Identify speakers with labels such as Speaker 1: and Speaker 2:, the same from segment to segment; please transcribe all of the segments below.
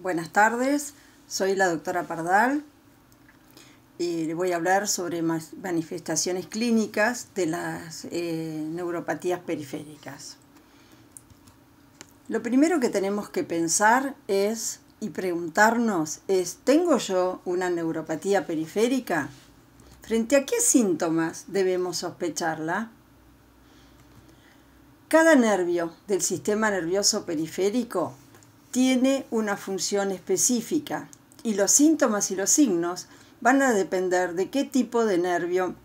Speaker 1: Buenas tardes, soy la doctora Pardal y le voy a hablar sobre manifestaciones clínicas de las neuropatías periféricas. Lo primero que tenemos que pensar y preguntarnos es, ¿tengo yo una neuropatía periférica? ¿Frente a qué síntomas debemos sospecharla? Cada nervio del sistema nervioso periférico tiene una función específica y los síntomas y los signos van a depender de qué tipo de nervio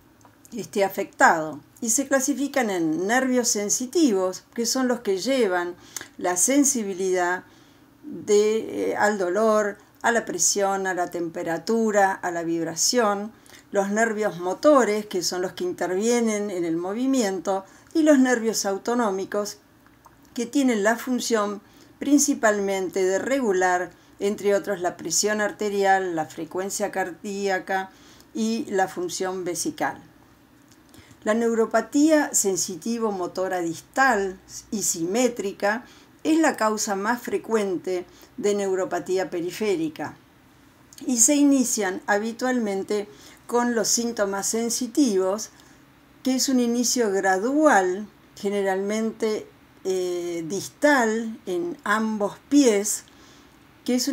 Speaker 1: esté afectado y se clasifican en nervios sensitivos, que son los que llevan la sensibilidad al dolor, a la presión, a la temperatura, a la vibración, los nervios motores, que son los que intervienen en el movimiento, y los nervios autonómicos, que tienen la función principalmente de regular, entre otros, la presión arterial, la frecuencia cardíaca y la función vesical. La neuropatía sensitivo-motora distal y simétrica es la causa más frecuente de neuropatía periférica y se inician habitualmente con los síntomas sensitivos, que es un inicio gradual, generalmente distal en ambos pies, que es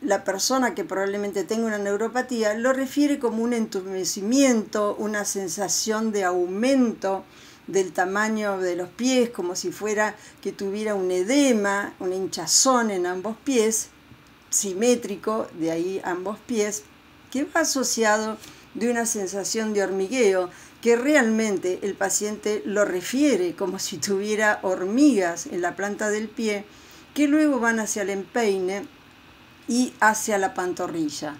Speaker 1: la persona que probablemente tenga una neuropatía lo refiere como un entumecimiento, una sensación de aumento del tamaño de los pies, como si fuera que tuviera un edema, una hinchazón en ambos pies, simétrico, de ahí ambos pies, que va asociado de una sensación de hormigueo, que realmente el paciente lo refiere como si tuviera hormigas en la planta del pie, que luego van hacia el empeine y hacia la pantorrilla.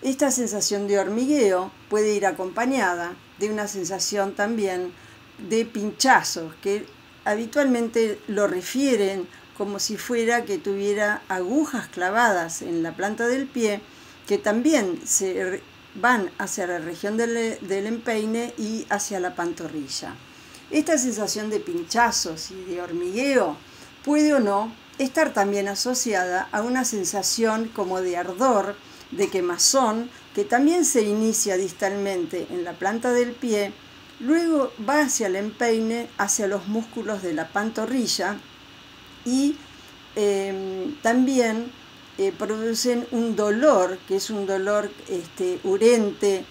Speaker 1: Esta sensación de hormigueo puede ir acompañada de una sensación también de pinchazos, que habitualmente lo refieren como si fuera que tuviera agujas clavadas en la planta del pie, que también van hacia la región del empeine y hacia la pantorrilla. Esta sensación de pinchazos y de hormigueo puede o no estar también asociada a una sensación como de ardor, de quemazón, que también se inicia distalmente en la planta del pie, luego va hacia el empeine, hacia los músculos de la pantorrilla y también producen un dolor, que es un dolor urente,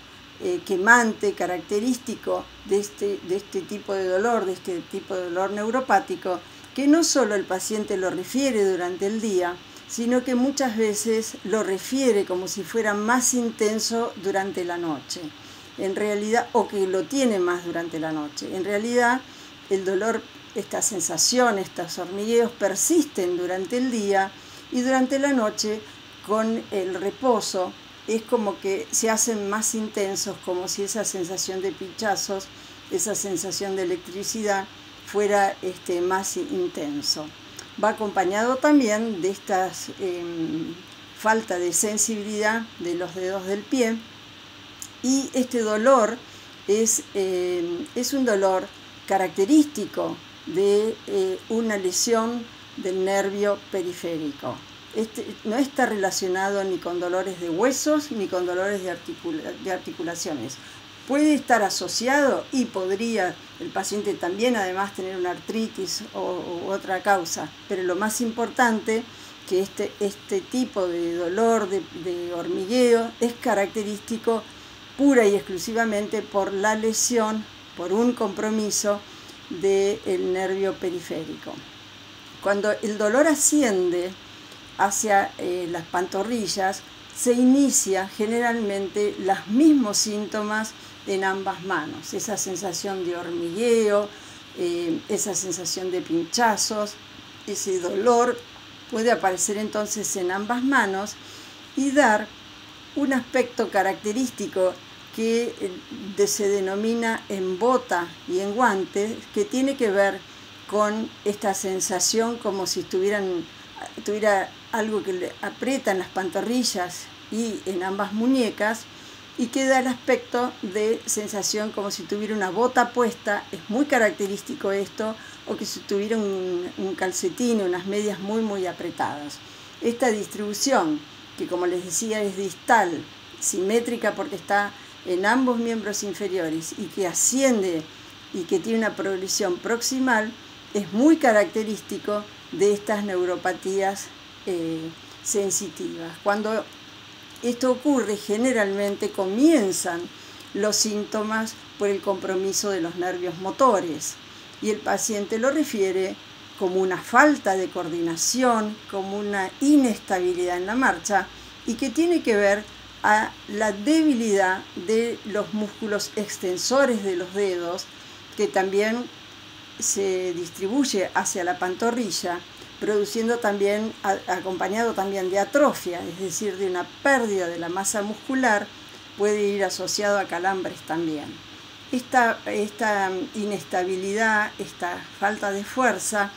Speaker 1: quemante, característico de este tipo de dolor neuropático, que no solo el paciente lo refiere durante el día, sino que muchas veces lo refiere como si fuera más intenso durante la noche, en realidad, o que lo tiene más durante la noche. En realidad, el dolor, esta sensación, estos hormigueos persisten durante el día y durante la noche, con el reposo, es como que se hacen más intensos, como si esa sensación de pinchazos, esa sensación de electricidad, fuera más intenso. Va acompañado también de esta falta de sensibilidad de los dedos del pie, y este dolor es un dolor característico de una lesión del nervio periférico. No está relacionado ni con dolores de huesos ni con dolores de articulaciones. Puede estar asociado y podría el paciente también además tener una artritis u otra causa, pero lo más importante que este tipo de dolor, de hormigueo, es característico pura y exclusivamente por la lesión, por un compromiso del nervio periférico. Cuando el dolor asciende hacia las pantorrillas, se inicia generalmente los mismos síntomas en ambas manos, esa sensación de hormigueo, esa sensación de pinchazos, ese dolor puede aparecer entonces en ambas manos y dar un aspecto característico que se denomina en bota y en guante, que tiene que ver con esta sensación como si tuviera algo que le aprieta en las pantorrillas y en ambas muñecas, y que da el aspecto de sensación como si tuviera una bota puesta. Es muy característico esto, o que si tuviera un calcetín, unas medias muy apretadas. Esta distribución, que como les decía es distal, simétrica porque está en ambos miembros inferiores y que asciende y que tiene una progresión proximal, es muy característico de estas neuropatías sensitivas. Cuando esto ocurre, generalmente comienzan los síntomas por el compromiso de los nervios motores y el paciente lo refiere como una falta de coordinación, como una inestabilidad en la marcha y que tiene que ver a la debilidad de los músculos extensores de los dedos, que también se distribuye hacia la pantorrilla, produciendo también, acompañado también de atrofia, es decir, de una pérdida de la masa muscular, puede ir asociado a calambres también. Esta inestabilidad, esta falta de fuerza,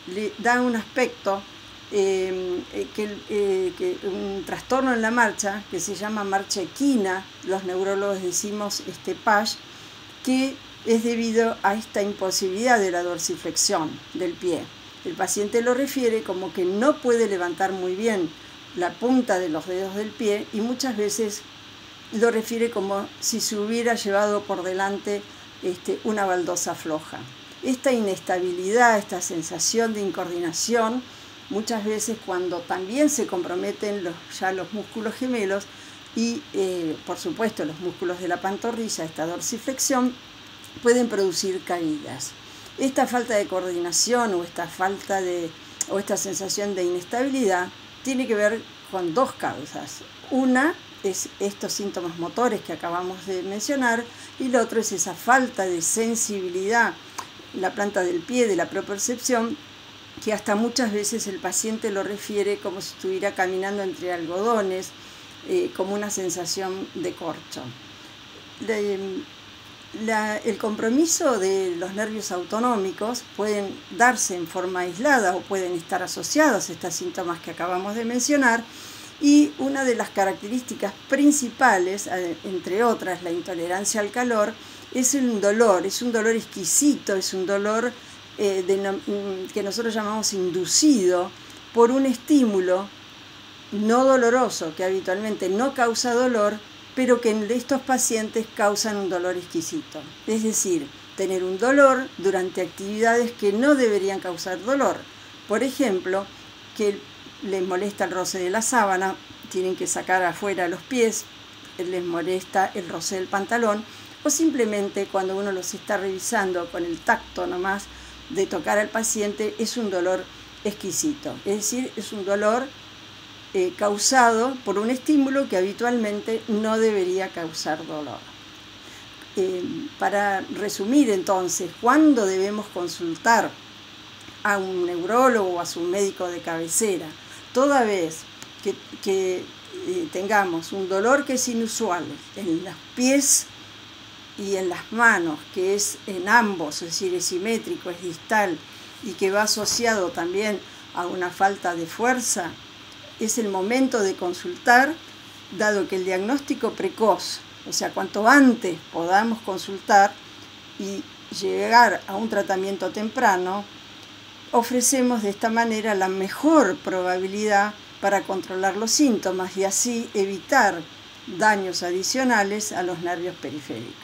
Speaker 1: le da un aspecto, un trastorno en la marcha, que se llama marcha equina, los neurólogos decimos PASH, que es debido a esta imposibilidad de la dorsiflexión del pie. El paciente lo refiere como que no puede levantar muy bien la punta de los dedos del pie y muchas veces lo refiere como si se hubiera llevado por delante una baldosa floja. Esta inestabilidad, esta sensación de incoordinación, muchas veces cuando también se comprometen ya los músculos gemelos y por supuesto los músculos de la pantorrilla, esta dorsiflexión, pueden producir caídas. Esta falta de coordinación o esta sensación de inestabilidad tiene que ver con dos causas. Una es estos síntomas motores que acabamos de mencionar y la otra es esa falta de sensibilidad en la planta del pie, de la propriocepción, que hasta muchas veces el paciente lo refiere como si estuviera caminando entre algodones, como una sensación de corcho. El compromiso de los nervios autonómicos pueden darse en forma aislada o pueden estar asociados a estos síntomas que acabamos de mencionar, y una de las características principales, entre otras la intolerancia al calor, es un dolor exquisito, es un dolor que nosotros llamamos inducido por un estímulo no doloroso que habitualmente no causa dolor, pero que en estos pacientes causan un dolor exquisito. Es decir, tener un dolor durante actividades que no deberían causar dolor. Por ejemplo, que les molesta el roce de la sábana, tienen que sacar afuera los pies, les molesta el roce del pantalón, o simplemente cuando uno los está revisando con el tacto nomás de tocar al paciente, es un dolor exquisito. Es decir, es un dolor causado por un estímulo que habitualmente no debería causar dolor. Para resumir entonces, ¿cuándo debemos consultar a un neurólogo o a su médico de cabecera? Toda vez que tengamos un dolor que es inusual en los pies y en las manos, que es en ambos, es decir, es simétrico, es distal y que va asociado también a una falta de fuerza, es el momento de consultar, dado que el diagnóstico precoz, o sea, cuanto antes podamos consultar y llegar a un tratamiento temprano, ofrecemos de esta manera la mejor probabilidad para controlar los síntomas y así evitar daños adicionales a los nervios periféricos.